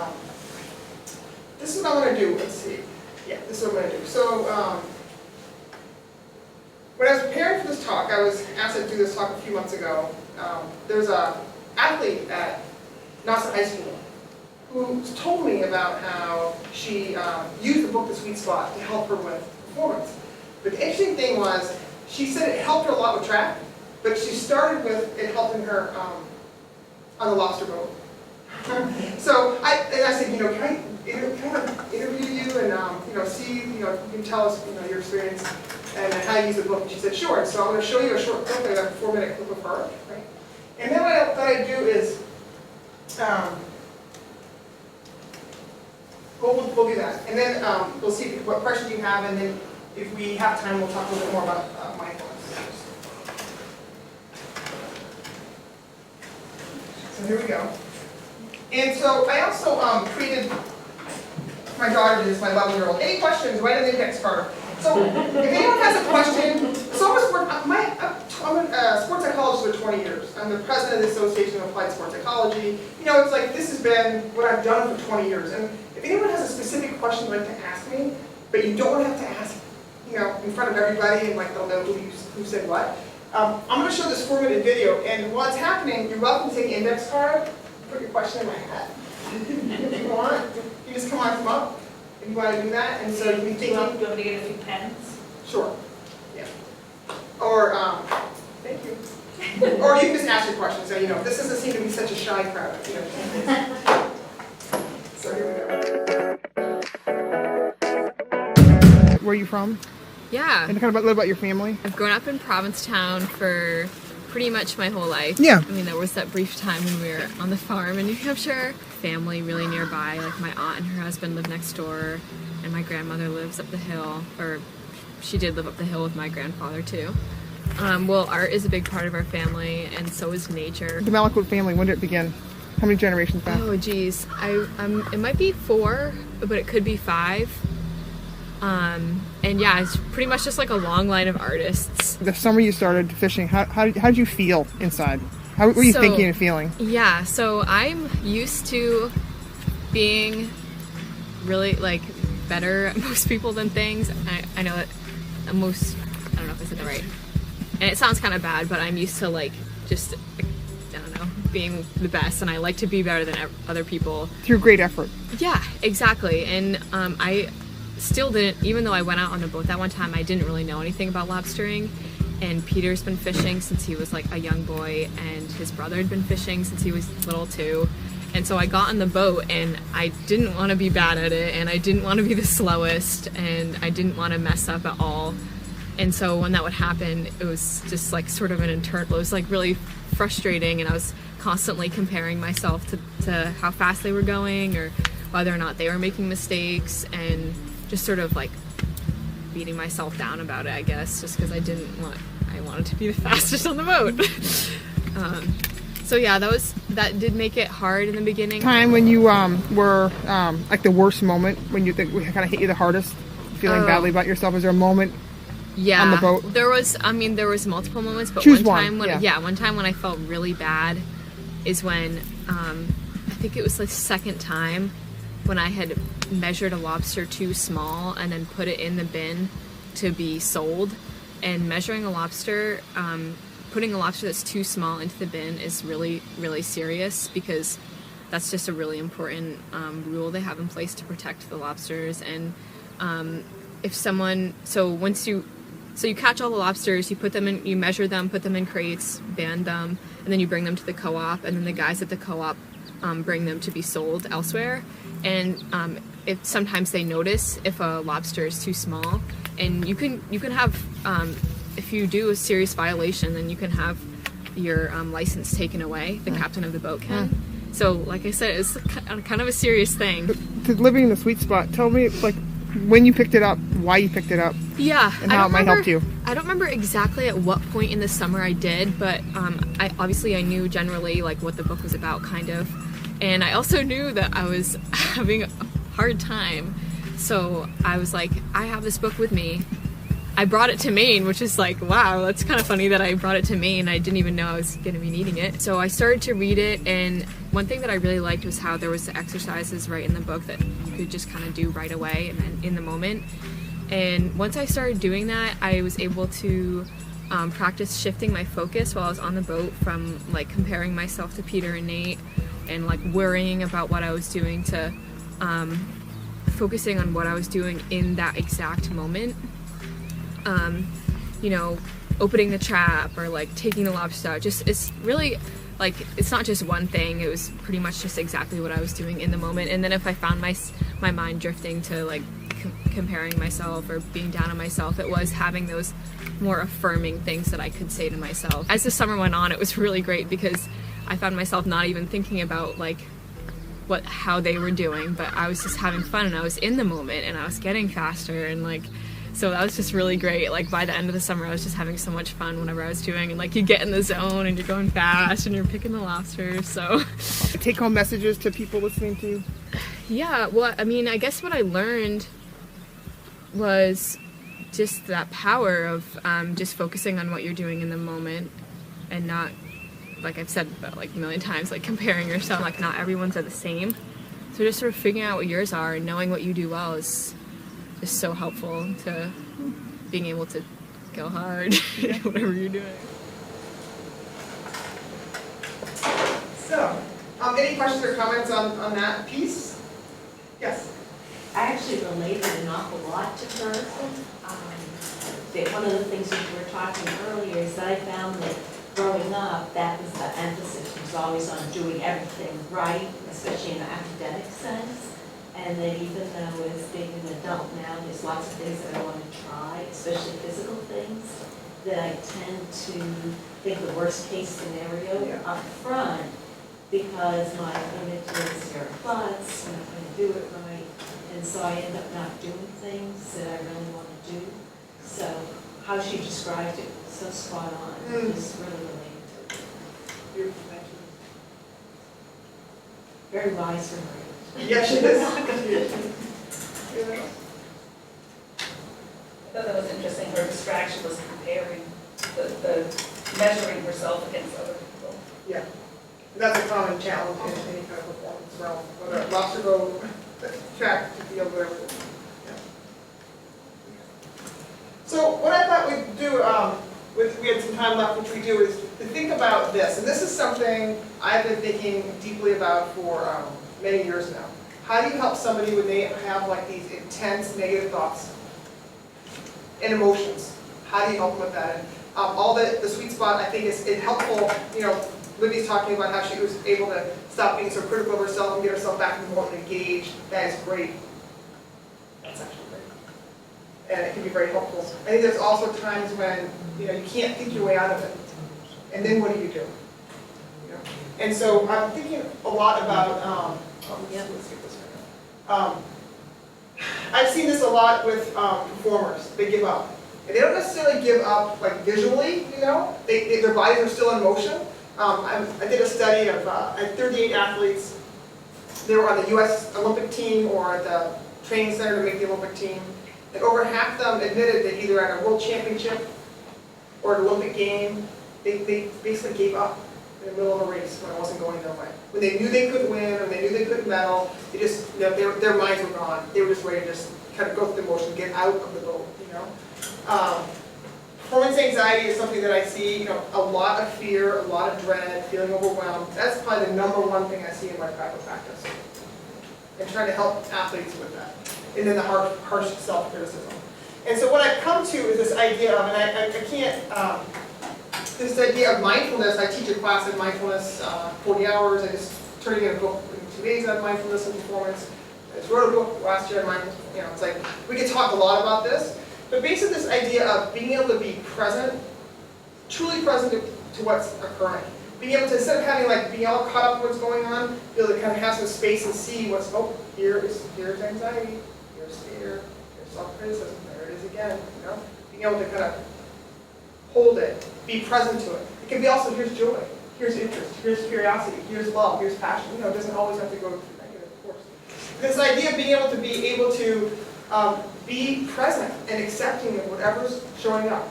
this is what I'm going to do. Let's see. Yeah, this is what I'm going to do. So when I was preparing for this talk, I was asked to do this talk a few months ago. There's an athlete at Nassau High School who told me about how she used the book The Sweet Spot to help her with performance. But the interesting thing was, she said it helped her a lot with track, but she started with it helping her on the lobster boat. So I said, can I interview you and see, you can tell us, your experience and how you use the book. And she said, sure. So I'm going to show you a short clip, like a 4-minute clip of her. Right? And then what I thought I'd do is, we'll do that. And then we'll see what questions you have, and then if we have time, we'll talk a little bit more about mindfulness. So here we go. And so I also created my daughter did this, my 11-year-old. Any questions, write an index card. So if anyone has a question, so I'm a sports psychologist for 20 years. I'm the president of the Association of Applied Sports Psychology. You know, it's like this has been what I've done for 20 years. And if anyone has a specific question they'd like to ask me, but you don't have to ask, you know, in front of everybody and like they'll know who said what. I'm going to show this 4-minute video, and while it's happening, you're welcome to take an index card, put your question in my hat. If you want, you just come up if you want to do that, and so you can be thinking. Do you want me to get a few pens? Sure. Yeah. Or thank you. Or you can just ask your question. So you know, this doesn't seem to be such a shy crowd. You know. So here we go. Where are you from? Yeah, And kind of a little about your family. I've grown up in Provincetown for pretty much my whole life. Yeah. I mean, there was that brief time when we were on the farm in New Hampshire. Family really nearby, like my aunt and her husband live next door, and my grandmother lives up the hill, or she did live up the hill with my grandfather too. Well, art is a big part of our family, and so is nature. The Malakote family, when did it begin? How many generations back? Oh, geez. It might be 4, but it could be 5. And yeah, it's pretty much just like a long line of artists. The summer you started fishing, how did you feel inside? How were you thinking and feeling? Yeah, so I'm used to being really like better at most people than things. I know that I don't know if I said that right. And it sounds kind of bad, but I'm used to like just, I don't know, being the best, and I like to be better than other people. Through great effort. Yeah, exactly. And I still didn't, even though I went out on the boat that one time, I didn't really know anything about lobstering. And Peter's been fishing since he was like a young boy, and his brother had been fishing since he was little too. And so I got on the boat, and I didn't want to be bad at it, and I didn't want to be the slowest, and I didn't want to mess up at all. And so when that would happen, it was just like sort of an internal, it was like really frustrating, and I was constantly comparing myself to how fast they were going, or whether or not they were making mistakes, and just sort of like beating myself down about it, I guess, just because I wanted to be the fastest on the boat. So yeah, that did make it hard in the beginning. Time when you were like the worst moment, when you think we kind of hit you the hardest, feeling badly about yourself. Is there a moment on the boat? There was multiple moments, but Choose one time one. one time when I felt really bad is when I think it was the second time when I had measured a lobster too small and then put it in the bin to be sold. And measuring a lobster, putting a lobster that's too small into the bin is really, really serious, because that's just a really important rule they have in place to protect the lobsters. And so you catch all the lobsters, you put them in, you measure them, put them in crates, band them, and then you bring them to the co-op, and then the guys at the co-op bring them to be sold elsewhere. And sometimes they notice if a lobster is too small, and you can have, if you do a serious violation, then you can have your license taken away. The captain of the boat can. So, like I said, it's kind of a serious thing. To living in the sweet spot, tell me like when you picked it up, why you picked it up. Yeah, and how it might help you. I don't remember exactly at what point in the summer I did, but I knew generally like what the book was about, kind of. And I also knew that I was having a hard time. So I was like, I have this book with me. I brought it to Maine, which is like, wow, that's kind of funny that I brought it to Maine. I didn't even know I was going to be needing it. So I started to read it, and one thing that I really liked was how there was the exercises right in the book that you could just kind of do right away and then in the moment. And once I started doing that, I was able to practice shifting my focus while I was on the boat from like comparing myself to Peter and Nate and like worrying about what I was doing to focusing on what I was doing in that exact moment. Opening the trap or like taking the lobster out. It's really like, it's not just one thing. It was pretty much just exactly what I was doing in the moment. And then if I found my mind drifting to like comparing myself or being down on myself, it was having those more affirming things that I could say to myself. As the summer went on, it was really great because I found myself not even thinking about like how they were doing, but I was just having fun and I was in the moment and I was getting faster, and like, so that was just really great. Like by the end of the summer, I was just having so much fun whenever I was doing, and like you get in the zone and you're going fast and you're picking the lobsters. So take home messages to people listening to you. Yeah, well, I mean, I guess what I learned was just that power of just focusing on what you're doing in the moment and not, like I've said like a million times, like comparing yourself, like not everyone's are the same. So just sort of figuring out what yours are and knowing what you do well is just so helpful to being able to go hard at whatever you're doing. So, any questions or comments on that piece? Yes? I actually related an awful lot to her. One of the things that you were talking earlier is that I found that growing up, that was the emphasis was always on doing everything right, especially in the academic sense. And that even though as being an adult now, there's lots of things that I want to try, especially physical things, that I tend to think the worst case scenario up front because my image is you're a klutz, you're not going to do it right. And so I end up not doing things that I really want to do. So how she described it was so spot on. Just really related to it. Beautiful, thank you. Very wise for her age. Yes, she is. I thought that was interesting, her distraction was comparing, the measuring herself against other people. Yeah, that's a common challenge in any kind of performance realm, whether it's lobster go, track, to field, whatever it is. Yeah. So what I thought we'd do, we had some time left, which we do, is to think about this. And this is something I've been thinking deeply about for many years now. How do you help somebody when they have like these intense negative thoughts and emotions? How do you help them with that? And all the sweet spot, I think, is helpful. You know, Libby's talking about how she was able to stop being so critical of herself and get herself back in the moment and engage. That is great. That's actually great. And it can be very helpful. I think there's also times when you can't think your way out of it. And then what do you do? You know? And so I'm thinking a lot about, let's get this right now. I've seen this a lot with performers. They give up. And they don't necessarily give up like visually, their bodies are still in motion. I did a study of I had 38 athletes. They were on the US Olympic team or at the training center to make the Olympic team. And over half of them admitted that either at a world championship or an Olympic game, they basically gave up in the middle of a race when it wasn't going their way. When they knew they couldn't win or they knew they couldn't medal, they just, their minds were gone. They were just ready to just kind of go through the motion, get out of the boat, Performance anxiety is something that I see, a lot of fear, a lot of dread, feeling overwhelmed. That's probably the #1 thing I see in my private practice. And trying to help athletes with that. And then the harsh self-criticism. And so what I've come to is this idea of, and I can't, this idea of mindfulness. I teach a class in mindfulness, 40 hours. I just turned in a book in 2 days on mindfulness and performance. I just wrote a book last year on mindfulness. It's like, we could talk a lot about this. But basically this idea of being able to be present, truly present to what's occurring. Being able to, instead of having being all caught up in what's going on, be able to kind of have some space and see what's, here's anxiety, here's fear, here's self-criticism, there it is again, Being able to kind of hold it, be present to it. It can be also, here's joy, here's interest, here's curiosity, here's love, here's passion. It doesn't always have to go through negative, of course. This idea of being able to be present and accepting of whatever's showing up.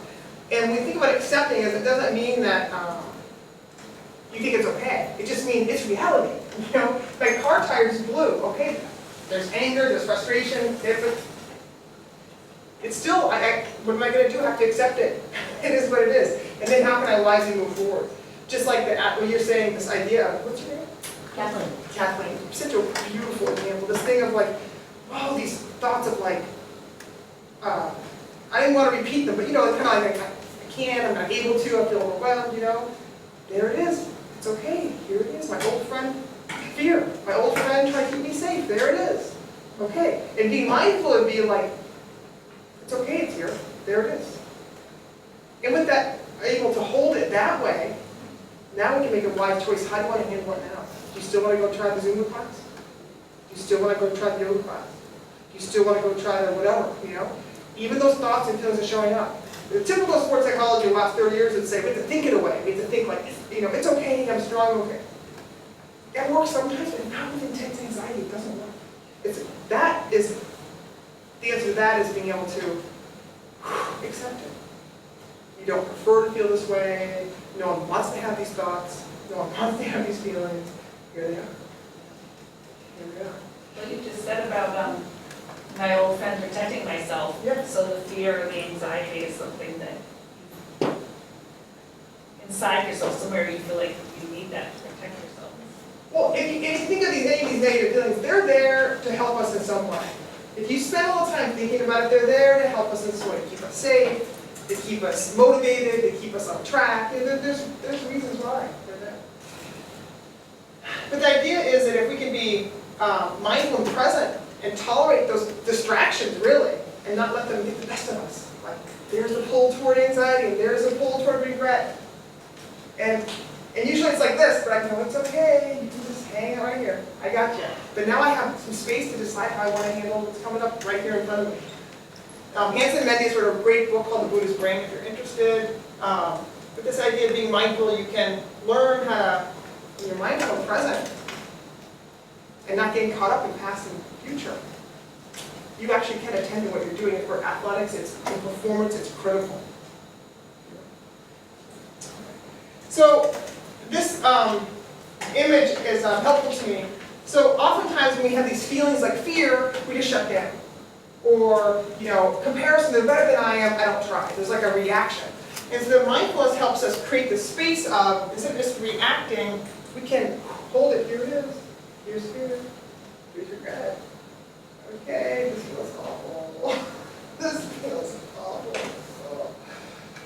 And when we think about accepting, it doesn't mean that you think it's okay. It just means it's reality. My car tires blue. Okay, there's anger, there's frustration. It's still, what am I going to do? I have to accept it. It is what it is. And then how can I wisely move forward? Just like what you're saying, this idea of, what's your name? Kathleen. Kathleen. Such a beautiful example. This thing of these thoughts of I didn't want to repeat them, but kind of I can't, I'm not able to, I feel overwhelmed, There it is. It's okay. Here it is. My old friend, fear. My old friend trying to keep me safe. There it is. Okay. And being mindful and being it's okay, it's here. There it is. And with that, able to hold it that way, now we can make a wise choice. How do I want to handle it now? Do you still want to go try the Zumba class? Do you still want to go try the yoga class? Do you still want to go try the whatever, Even those thoughts and feelings are showing up. The typical sports psychology in the last 30 years would say, we have to think it away. We have to think it's okay, I'm strong, okay. That works sometimes, but not with intense anxiety, it doesn't work. The answer to that is being able to accept it. You don't prefer to feel this way. No one wants to have these thoughts. No one wants to have these feelings. Here they are. Here we are. What you just said about my old friend protecting myself. Yep. So the fear or the anxiety is something that inside yourself, somewhere you feel like you need that to protect yourself. Well, if you think of any of these negative feelings, they're there to help us in some way. If you spend all the time thinking about it, they're there to help us in some way, to keep us safe, to keep us motivated, to keep us on track. There's reasons why they're there. But the idea is that if we can be mindful and present and tolerate those distractions, really, and not let them get the best of us. Like, there's a pull toward anxiety, and there's a pull toward regret. And usually it's like this, but I go, it's okay, you can just hang out right here. I got you. But now I have some space to decide how I want to handle what's coming up right here in front of me. Hanson Mendes wrote a great book called The Buddha's Brain, if you're interested. With this idea of being mindful, you can learn how to, when you're mindful and present, and not getting caught up in past and future. You actually can attend to what you're doing. For athletics, it's in performance, it's critical. So this image is helpful to me. So oftentimes when we have these feelings like fear, we just shut down. Or, comparison, they're better than I am, I don't try. There's like a reaction. And so mindfulness helps us create the space of, instead of just reacting, we can hold it. Here it is. Here's fear. Here's regret. Okay, this feels awful. This feels awful. Oh.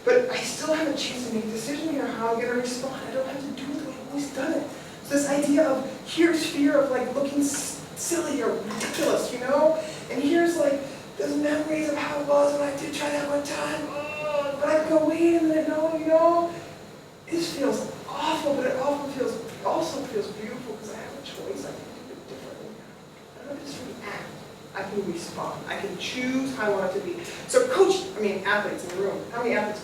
But I still have a chance to make a decision here how I'm going to respond. I don't have to do it the way I've always done it. So this idea of, here's fear of like looking silly or ridiculous, And here's like those memories of how it was when I did try that one time. Oh, but I go, wait a minute, no, this feels awful, but it also feels beautiful because I have a choice. I can do it differently. I don't just react. I can respond. I can choose how I want it to be. So athletes in the room. How many athletes?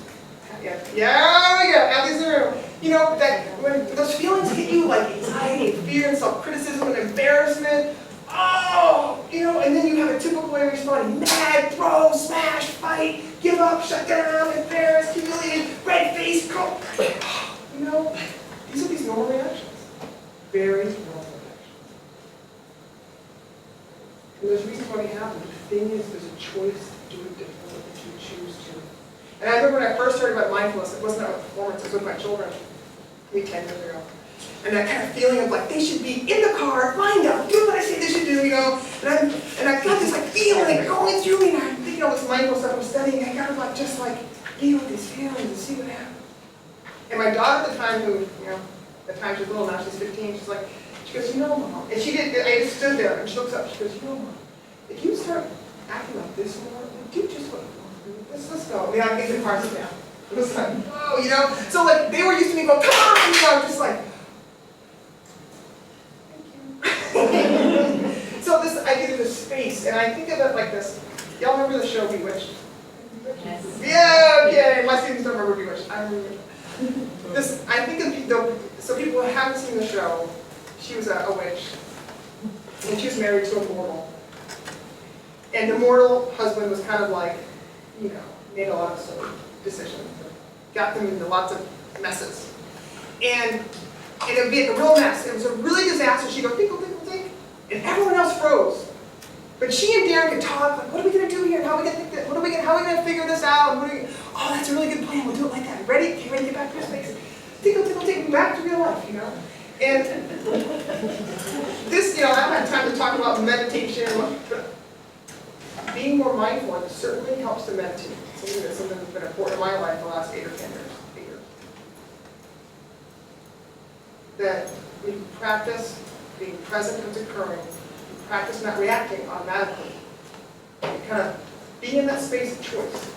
Yeah, we go. Athletes in the room. That when those feelings hit you like anxiety, fear, and self-criticism, and embarrassment, and then you have a typical way of responding. Mad, throw, smash, fight, give up, shut down, embarrassed, humiliated, red face, go. These are these normal reactions. Very normal reactions. And there's reasons why we have them. The thing is, there's a choice to do it differently if you choose to. And I remember when I first heard about mindfulness, it wasn't about performance, it was with my children, maybe 10 years ago. And that kind of feeling of like, they should be in the car, lined up, doing what I say they should do, And I got this like feeling like going through me, and I'm thinking all this mindful stuff I'm studying, and I got to just be with these feelings and see what happens. And my daughter at the time, who, at the time she was little, now she's 15, she goes, Mom, and I just stood there, and she looks up, she goes, Mom, if you start acting like this more, do just what you want to do. Let's go. I get the car, sit down. It was like, whoa, So they were used to me going, come on, I'm just like, so this idea of this space, and I think of it like this. Y'all remember the show Bewitched? Yes. Yeah, okay. My students don't remember Bewitched. I remember this. I think so people who haven't seen the show, she was a witch, and she was married to a mortal. And the mortal husband was kind of like, made a lot of silly decisions, got them into lots of messes. And it would be a real mess. It was a really disaster. She'd go, tinkle, tinkle, tinkle. And everyone else froze. But she and Darren could talk, like, what are we going to do here? How are we going to think that? How are we going to figure this out? Oh, that's a really good plan. We'll do it like that. Ready? Okay, ready to get back to your space. Tinkle, tinkle, tinkle, back to real life, And this, I don't have time to talk about meditation, but being more mindful, it certainly helps to meditate. Something that's been important in my life the last 8 or 10 years. That we practice being present as occurring, we practice not reacting automatically. We kind of be in that space of choice.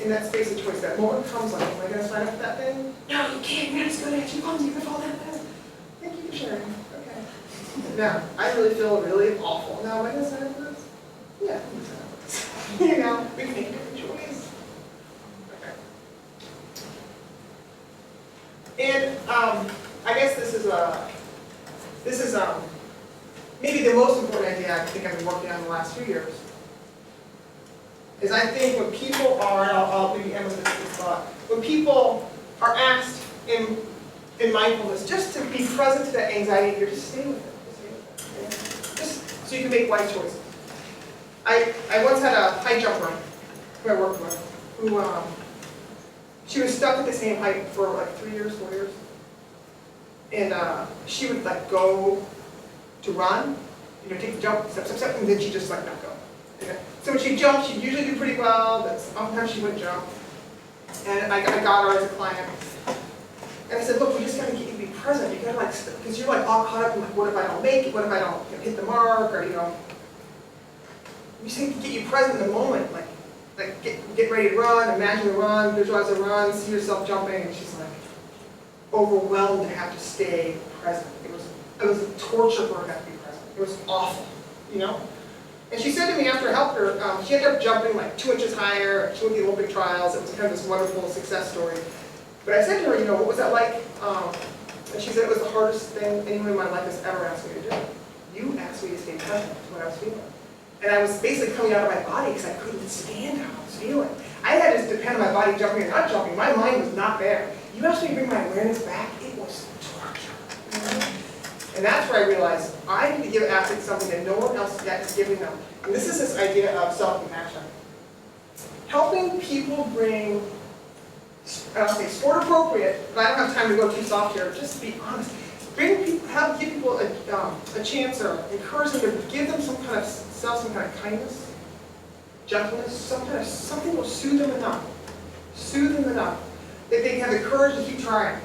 In that space of choice, that moment comes like, am I going to sign up for that thing? No, you can't, you're just going to get you clumsy, you're going to fall down fast. Thank you for sharing. Okay. Now, I really feel really awful. Now, am I going to sign up for this? Yeah, I'm going to sign up for this. We can make a different choice. And I guess this is maybe maybe the most important idea I think I've been working on the last few years is I think when people are, and I'll maybe end with this thought, when people are asked in mindfulness just to be present to that anxiety here, just stay with it. Just so you can make wise choices. I once had a high jumper who I worked with, who she was stuck at the same height for like 3 years, 4 years. And she would like go to run, take the jump, step, step, step, and then she'd just like not go. Okay. So when she jumped, she'd usually do pretty well, but sometimes she wouldn't jump. And I got her as a client. And I said, look, we just gotta get you to be present. You gotta like, because you're like all caught up in like, what if I don't make it? What if I don't hit the mark? Or we just need to get you present in the moment. Like get ready to run, imagine the run, visualize the run, see yourself jumping. And she's like overwhelmed to have to stay present. It was a torture for her to have to be present. It was awful, And she said to me after I helped her, she ended up jumping like 2 inches higher. She went to the Olympic trials. It was kind of this wonderful success story. But I said to her, what was that like? And she said it was the hardest thing anyone in my life has ever asked me to do. You asked me to stay present to what I was feeling. And I was basically coming out of my body because I couldn't stand how I was feeling. I had to depend on my body jumping or not jumping. My mind was not there. You asked me to bring my awareness back, it was torture. And that's where I realized I need to give athletes something that no one else yet is giving them. And this is this idea of self-compassion. Helping people bring, I don't say sport appropriate, but I don't have time to go too soft here, just to be honest. Give people a chance or encourage them to give them some kind of some kind of kindness, gentleness, something will soothe them enough that they have the courage to keep trying.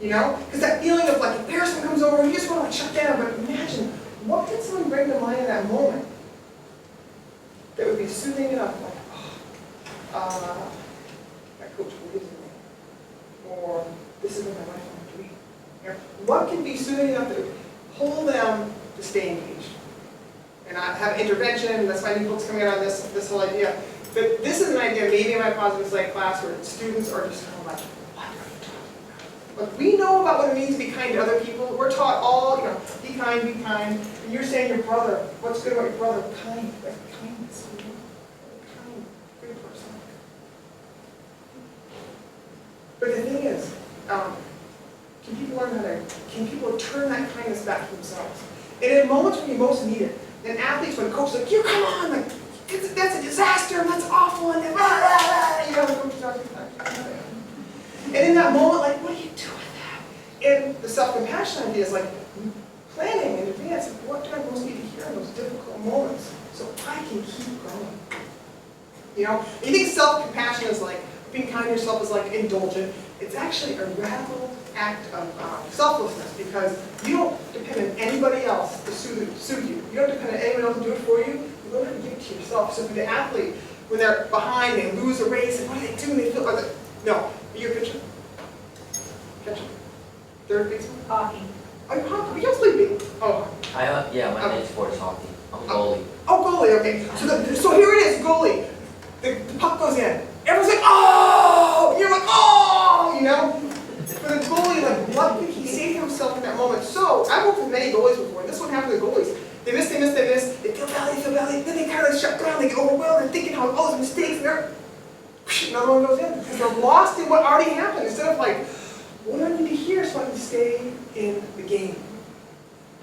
Because that feeling of like embarrassment comes over, you just want to like shut down. But imagine, what can someone bring to mind in that moment that would be soothing enough, like, my coach believes in me, or this isn't my life, I'm a dream. What can be soothing enough to hold them to stay engaged? And I have intervention, that's my new book's coming out on this whole idea. But this is an idea maybe in my positive psych class where students are just kind of like, what are you talking about? Like, we know about what it means to be kind to other people. We're taught all, be kind, be kind. And you're saying your brother, what's good about your brother? Kind, like kindness. Kind, good person. But the thing is, can people turn that kindness back to themselves? And in moments when you most need it, and athletes, when the coach is like, you come on, like, that's a disaster, and that's awful, and then, the coach talks about and in that moment, like, what do you do with that? And the self-compassion idea is like planning in advance, like, what do I most need to hear in those difficult moments so I can keep going? You think self-compassion is like, being kind to yourself is like indulgent. It's actually a radical act of selflessness because you don't depend on anybody else to soothe you. You don't depend on anyone else to do it for you. You learn how to give it to yourself. So for the athlete, when they're behind, they lose a race, and what do they do? They feel like, no, you're a pitcher. Catcher. Third baseman? Hockey. Oh, you're hockey. You're sleeping. Oh. My main sport is hockey. I'm a goalie. Oh, goalie, okay. So here it is, goalie. The puck goes in. Everyone's like, oh! And you're like, oh! For the goalie, like, what could he say to himself in that moment? So, I've worked with many goalies before, and this one happened to the goalies. They miss, they feel badly, then they kind of like shut down, they get overwhelmed, they're thinking how all those mistakes, and another one goes in. Because they're lost in what already happened, instead of like, what do I need to hear so I can stay in the game?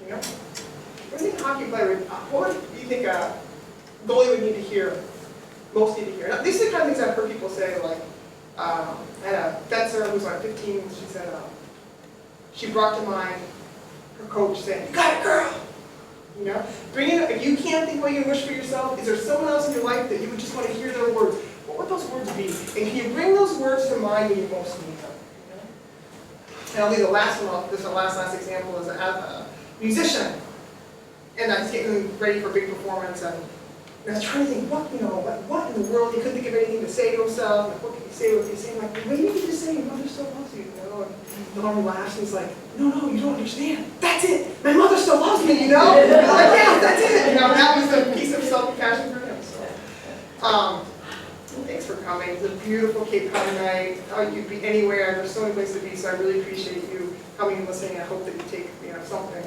What do you think a hockey player, what do you think a goalie would need to hear, most need to hear? Now, these are the kind of things I've heard people say, like, I had a fencer who was on 15, she said, she brought to mind her coach saying, you got it, girl! If you can't think what you wish for yourself, is there someone else in your life that you would just want to hear their words? What would those words be? And can you bring those words to mind when you most need them? And I'll leave the last one, this is the last example, is a musician. And I was getting ready for a big performance, and I was trying to think, what in the world? He couldn't think of anything to say to himself. Like, what could he say? What could he say? Like, what do you need to say? Your mother still loves you, And the mom laughs, and he's like, no, you don't understand. That's it. My mother still loves me, And I'm like, yeah, that's it. That was the piece of self-compassion for him. So, thanks for coming. It's a beautiful Cape Cod night. You'd be anywhere. There's so many places to be. So I really appreciate you coming and listening. I hope that you take, something.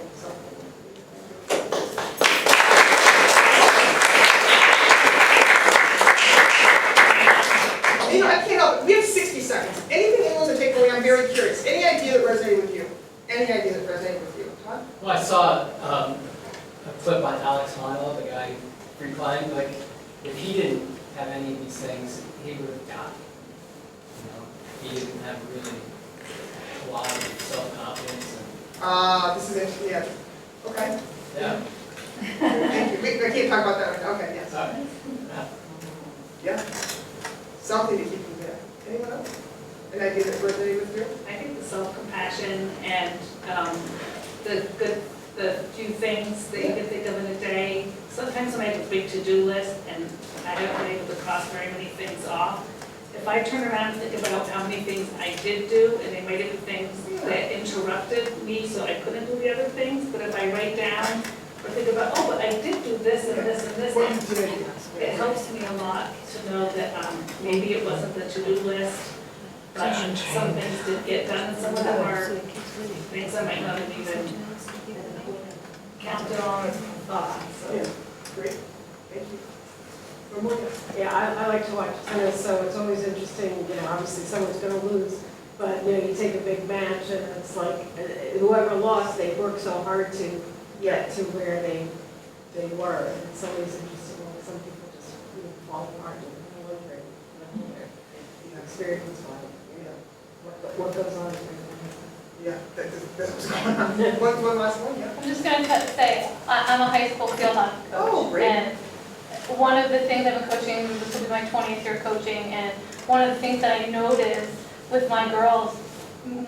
Well, I saw a clip on Alex Honnold, the guy who reclined, like, if he didn't have any of these things, he would have died. You know, he didn't have really a lot of self-confidence This is interesting, yeah. Okay, and, yeah. thank you. I can't talk about that right now. Okay, yes. Sorry. Yeah. Something to keep you there. Anyone else? An idea that resonated with you? I think the self-compassion and the few things that you can think of in a day. Sometimes when I have a big to-do list and I haven't been able to cross very many things off, if I turn around and think about how many things I did do, and they might have been things that interrupted me so I couldn't do the other things, but if I write down or think about, oh, but I did do this and this and this, What and you did. it helps me a lot to know that maybe it wasn't the to-do list, but some things did get done, and some of them are things I might not have even counted on or thought, so. Yeah, great. Thank you. One more, yes. Yeah, I like to watch tennis, so it's always interesting, you know, obviously someone's gonna lose, but, you know, you take a big match and it's like, whoever lost, they worked so hard to get to where they were. And it's always interesting when some people just fall apart and wonder, you know, their experience wise, you know, what goes on. Yeah, that's what's going on. One last one, yeah. I'm just gonna say, I'm a high school field hockey coach. Oh, great. And one of the things I've been coaching, this will be my 20th year coaching, and one of the things that I noticed with my girls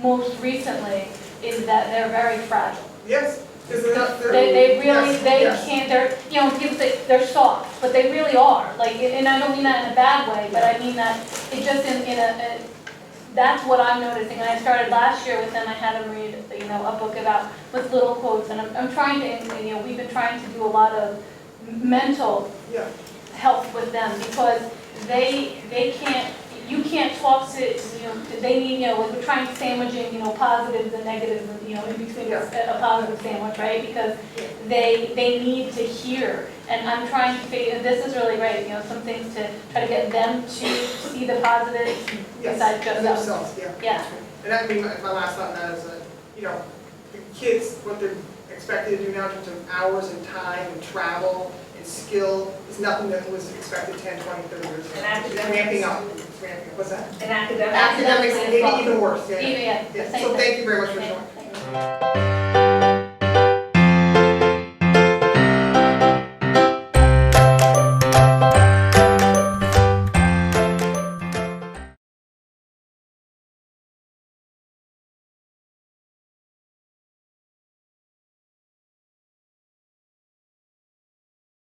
most recently is that they're very fragile. Yes. They really, yes. can't, they're, you know, people say they're soft, but they really are. Like, and I don't mean that in a bad way, but I mean that it just that's what I'm noticing. And I started last year with them. I had them read, you know, a book about with little quotes, and I'm trying to, you know, we've been trying to do a lot of mental help with them because they can't. You can't talk to, you know, they need, you know, we're trying sandwiching, you know, positives and negatives, and, you know, in between a positive sandwich, right? Because they need to hear, and I'm trying to figure, this is really great, you know, some things to try to get them to see the positives besides just themselves, Yeah. And that would be my last thought on that is that, you know, the kids, what they're expected to do now in terms of hours and time and travel and skill is nothing that was expected 10, 20, 30 years ago. And academics. Ramping up. What's that? And academics. Academics, maybe even worse. Even, So thank you very much for showing. Thank you.